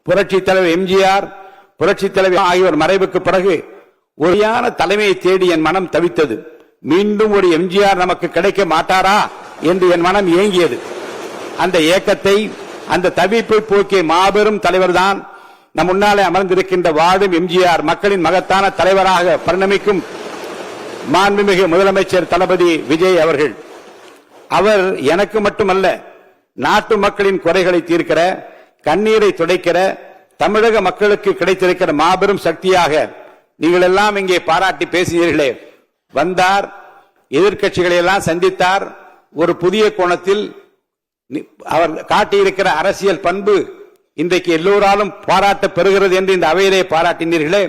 புரட்சி தலைவர் எம்ஜிஆர், புரட்சி தலைவர் ஆகியோர் மறைவுக்கு பிறகு ஒருயான தலைமையை தேடி என் மனம் தவித்தது. மீண்டும் ஒரு எம்ஜிஆர் நமக்கு கிடைக்க மாட்டாரா என்று என் மனம் ஏங்கியது. அந்த ஏக்கத்தை, அந்த தவிப்பை போக்கிய மாபெரும் தலைவர் தான் நம் முன்னாலே அமர்ந்திருக்கின்ற வாழும் எம்ஜிஆர், மக்களின் மகத்தான தலைவராக பரிணமிக்கும் மாண்புமிகு முதலமைச்சர் தளபதி விஜய் அவர்கள். அவர் எனக்கு மட்டுமல்ல, நாட்டு மக்களின் குறைகளை தீர்க்கிற, கண்ணீரை துடைக்கிற, தமிழக மக்களுக்கு கிடைத்திருக்கிற மாபெரும் சக்தியாக நீங்கள் எல்லாம் இங்கே பாராட்டி பேசினீர்களே. வந்தார், எதிர்க்கட்சிகளை எல்லாம் சந்தித்தார். ஒரு புதிய கோணத்தில் அவர் காட்டியிருக்கிற அரசியல் பண்பு இன்றைக்கு எல்லோராலும் பாராட்ட பெறுகிறது என்று இந்த அவையிலே பாராட்டினீர்களே.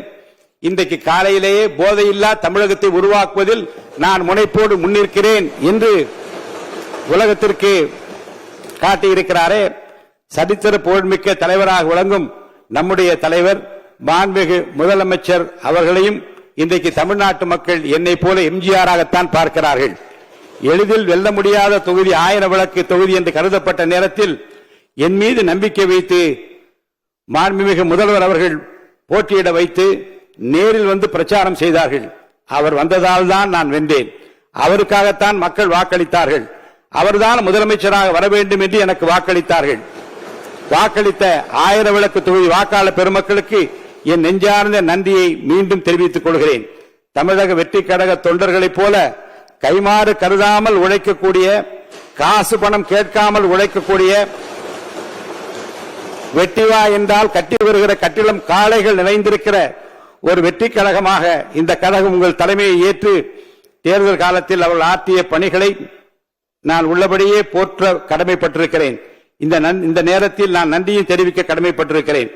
இன்றைக்கு காலையிலேயே போதையில்லா தமிழகத்தை உருவாக்குவதில் நான் முனைப்போடு முன்னிற்கிறேன் என்று உலகத்திற்கு காட்டியிருக்கிறாரே. சரித்திர புகழ்மிக்க தலைவராக விளங்கும் நம்முடைய தலைவர் மாண்புமிகு முதலமைச்சர் அவர்களையும் இன்றைக்கு தமிழ்நாட்டு மக்கள் என்னை போல எம்ஜிஆராகத்தான் பார்க்கிறார்கள். எளிதில் வெல்ல முடியாத தொகுதி, 1000 விளக்கு தொகுதி என்று கருதப்பட்ட நேரத்தில் என் மீது நம்பிக்கை வைத்து மாண்புமிகு முதல்வர் அவர்கள் போட்டியிட வைத்து நேரில் வந்து பிரச்சாரம் செய்தார்கள். அவர் வந்ததால் தான் நான் வென்றேன். அவருக்காகத்தான் மக்கள் வாக்களித்தார்கள். அவர்தான் முதலமைச்சராக வர வேண்டும் என்று எனக்கு வாக்களித்தார்கள். வாக்களித்த 1000 விளக்கு தொகுதி வாக்காளர் பெருமக்களுக்கு என் நெஞ்சார்ந்த நன்றியை மீண்டும் தெரிவித்துக் கொள்கிறேன். தமிழக வெற்றி கழக தொண்டர்களைப் போல கைமாறு கருதாமல் உழைக்கக்கூடிய, காசு பணம் கேட்காமல் உழைக்கக்கூடிய, வெட்டிவா என்றால் கட்டி வருகிற கட்டிடம் காளைகள் நிறைந்திருக்கிற ஒரு வெற்றி கழகமாக இந்த கழகம் உங்கள் தலைமையை ஏற்று தேர்தல் காலத்தில் அவர்கள் ஆற்றிய பணிகளை நான் உள்ளபடியே போற்ற கடமைப்பட்டிருக்கிறேன். இந்த நேரத்தில் நான் நன்றியை தெரிவிக்க கடமைப்பட்டிருக்கிறேன்.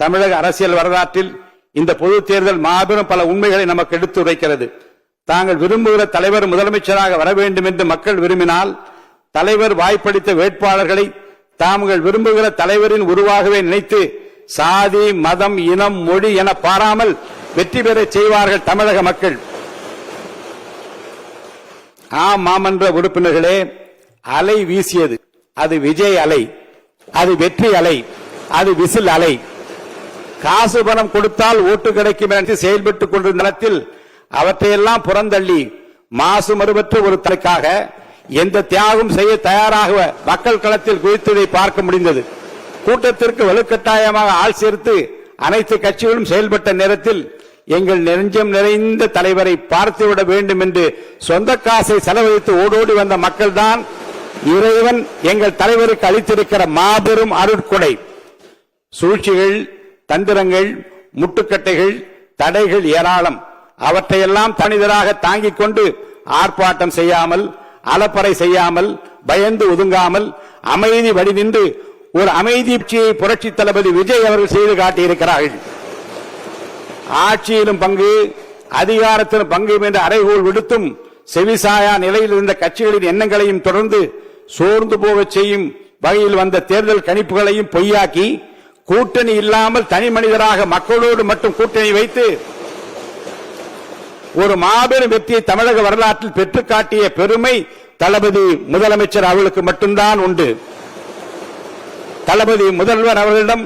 தமிழக அரசியல் வரலாற்றில் இந்த பொது தேர்தல் மாபெரும் பல உண்மைகளை நமக்கு எடுத்துரைக்கிறது. தாங்கள் விரும்புகிற தலைவர் முதலமைச்சராக வர வேண்டும் என்று மக்கள் விரும்பினால், தலைவர் வாய்ப்பளித்த வேட்பாளர்களை தாங்கள் விரும்புகிற தலைவரின் உருவாகவே நினைத்து சாதி, மதம், இனம், மொழி என பாராமல் வெற்றி பெற செய்வார்கள் தமிழக மக்கள். ஆம் மாமன்ற உறுப்பினர்களே, அலை வீசியது. அது விஜய் அலை, அது வெற்றி அலை, அது விசில் அலை. காசு பணம் கொடுத்தால் ஓட்டு கிடைக்கும் என்று செயல்பட்டுக் கொண்டிருந்த நேரத்தில் அவற்றையெல்லாம் புறந்தள்ளி மாசு மறுபற்ற ஒரு தலைக்காக எந்த தியாகம் செய்ய தயாராக மக்கள் களத்தில் குதித்ததை பார்க்க முடிந்தது. கூட்டத்திற்கு வலுக்கட்டாயமாக ஆள் சேர்த்து அனைத்து கட்சிகளும் செயல்பட்ட நேரத்தில் எங்கள் நெஞ்சம் நிறைந்த தலைவரை பார்த்துவிட வேண்டும் என்று சொந்த காசை செலவழித்து ஓடோடி வந்த மக்கள் தான் இறைவன் எங்கள் தலைவருக்கு அளித்திருக்கிற மாபெரும் அருட்கொடை. சூழ்ச்சிகள், தந்திரங்கள், முட்டுக்கட்டைகள், தடைகள் ஏராளம். அவற்றையெல்லாம் தனிதராக தாங்கிக் கொண்டு ஆர்ப்பாட்டம் செய்யாமல், அலப்பறை செய்யாமல், பயந்து ஒதுங்காமல் அமைதி வழி நின்று ஒரு அமைதி புரட்சி தளபதி விஜய் அவர்கள் செய்து காட்டியிருக்கிறார்கள். ஆட்சியிலும் பங்கு, அதிகாரத்திலும் பங்கு என்ற அறைகோல் விடுத்தும் செவிசாயா நிலையில் இருந்த கட்சிகளின் எண்ணங்களையும் தொடர்ந்து சோர்ந்து போக செய்யும் வகையில் வந்த தேர்தல் கணிப்புகளையும் பொய்யாக்கி, கூட்டணி இல்லாமல் தனி மனிதராக மக்களோடு மட்டும் கூட்டணி வைத்து ஒரு மாபெரும் வெற்றியை தமிழக வரலாற்றில் பெற்றுக் காட்டிய பெருமை தளபதி முதலமைச்சர் அவர்களுக்கு மட்டும்தான் உண்டு. தளபதி முதல்வர் அவர்களிடம்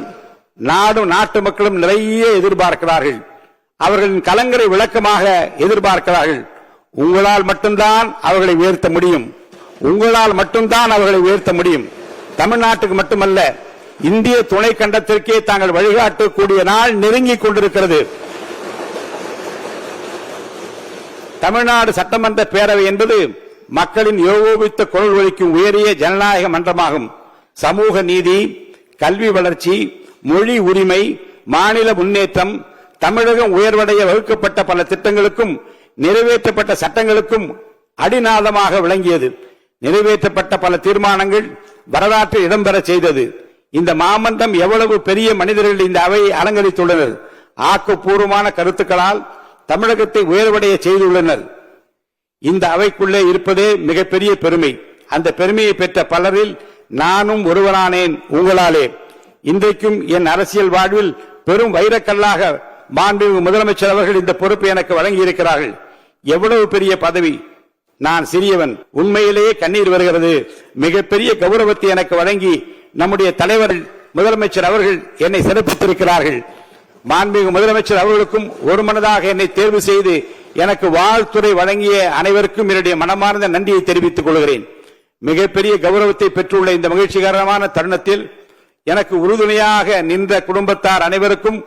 நாடும் நாட்டு மக்களும் நிறைய எதிர்பார்க்கிறார்கள். அவர்களின் கலங்கரை விளக்கமாக எதிர்பார்க்கிறார்கள். உங்களால் மட்டும்தான் அவர்களை உயர்த்த முடியும். உங்களால் மட்டும்தான் அவர்களை உயர்த்த முடியும். தமிழ்நாட்டுக்கு மட்டுமல்ல, இந்திய துணை கண்டத்திற்கே தாங்கள் வழிகாட்டக்கூடிய நாள் நெருங்கிக் கொண்டிருக்கிறது. தமிழ்நாடு சட்டமன்ற பேரவை என்பது மக்களின் ஏகோபித்த குரல் ஒலிக்கும் உயரிய ஜனநாயக மன்றமாகும். சமூக நீதி, கல்வி வளர்ச்சி, மொழி உரிமை, மாநில முன்னேற்றம், தமிழகம் உயர்வடைய வகுக்கப்பட்ட பல திட்டங்களுக்கும் நிறைவேற்றப்பட்ட சட்டங்களுக்கும் அடிநாதமாக விளங்கியது. நிறைவேற்றப்பட்ட பல தீர்மானங்கள் வரலாற்றில் இடம்பெற செய்தது. இந்த மாமன்றம் எவ்வளவு பெரிய மனிதர்கள் இந்த அவையை அலங்கரித்துள்ளனர். ஆக்கப்பூர்வமான கருத்துக்களால் தமிழகத்தை உயர்வடைய செய்துள்ளனர். இந்த அவைக்குள்ளே இருப்பதே மிகப்பெரிய பெருமை. அந்த பெருமையை பெற்ற பலரில் நானும் ஒருவனானேன் உங்களாலே. இன்றைக்கும் என் அரசியல் வாழ்வில் பெரும் வைரக்கல்லாக மாண்புமிகு முதலமைச்சர் அவர்கள் இந்த பொறுப்பை எனக்கு வழங்கி இருக்கிறார்கள். எவ்வளவு பெரிய பதவி! நான் சிறியவன், உண்மையிலேயே கண்ணீர் வருகிறது. மிகப்பெரிய கௌரவத்தை எனக்கு வழங்கி நம்முடைய தலைவர் முதலமைச்சர் அவர்கள் என்னை சிறப்பித்திருக்கிறார்கள். மாண்புமிகு முதலமைச்சர் அவர்களுக்கும் ஒருமனதாக என்னை தேர்வு செய்து எனக்கு வாழ்த்துறை வழங்கிய அனைவருக்கும் என்னுடைய மனமார்ந்த நன்றியை தெரிவித்துக் கொள்கிறேன். மிகப்பெரிய கௌரவத்தை பெற்றுள்ள இந்த மகிழ்ச்சிகரமான தருணத்தில் எனக்கு உறுதுணையாக நின்ற குடும்பத்தார் அனைவருக்கும்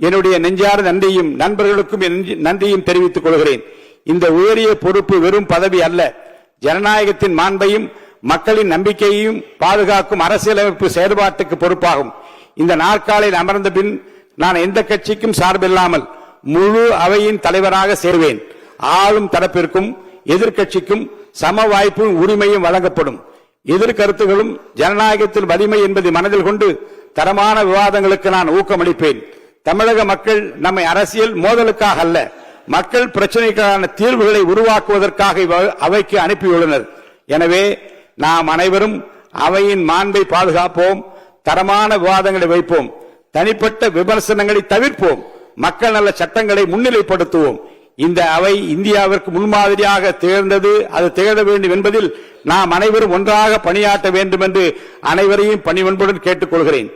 என்னுடைய நெஞ்சார்ந்த நன்றியும், நண்பர்களுக்கும் நன்றியும் தெரிவித்துக் கொள்கிறேன். இந்த உயரிய பொறுப்பு வெறும் பதவி அல்ல, ஜனநாயகத்தின் மாண்பையும் மக்களின் நம்பிக்கையையும் பாதுகாக்கும் அரசியலமைப்பு செயல்பாட்டுக்கு பொறுப்பாகும். இந்த நாற்காலில் அமர்ந்த பின் நான் எந்த கட்சிக்கும் சார்பில்லாமல் முழு அவையின் தலைவராக சேர்வேன். ஆளும் தரப்பிற்கும் எதிர்கட்சிக்கும் சம வாய்ப்பும் உரிமையும் வழங்கப்படும். எதிர்கருத்துகளும் ஜனநாயகத்தில் வலிமை என்பதை மனதில் கொண்டு தரமான விவாதங்களுக்கு நான் ஊக்கமளிப்பேன். தமிழக மக்கள் நம்மை அரசியல் மோதலுக்காக அல்ல, மக்கள் பிரச்சனைக்கான தீர்வுகளை உருவாக்குவதற்காக அவைக்கு அனுப்பியுள்ளனர். எனவே நாம் அனைவரும் அவையின் மாண்பை பாதுகாப்போம், தரமான விவாதங்களை வைப்போம், தனிப்பட்ட விமர்சனங்களை தவிர்ப்போம், மக்கள் நல சட்டங்களை முன்னிலைப்படுத்துவோம். இந்த அவை இந்தியாவிற்கு முன்மாதிரியாக திகழ்ந்தது, அது திகழ வேண்டும் என்பதில் நாம் அனைவரும் ஒன்றாக பணியாற்ற வேண்டும் என்று அனைவரையும் பணிவன்புடன் கேட்டுக்கொள்கிறேன்.